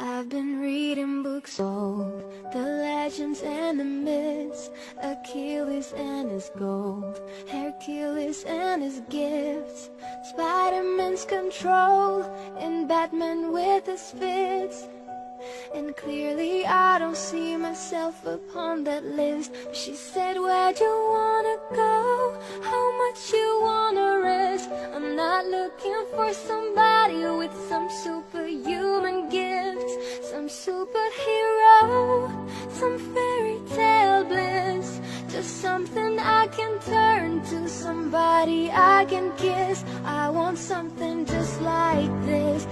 I've been reading books old, the legends and the myths, Achilles and his gold, Hercules and his gifts, Spider-Man's control, and Batman with his fits. And clearly I don't see myself upon that list. But she said, where'd you wanna go? How much you wanna risk? I'm not looking for somebody with some superhuman gifts, some superhero, some fairy tale bliss. Just something I can turn to, somebody I can kiss. I want something just like this.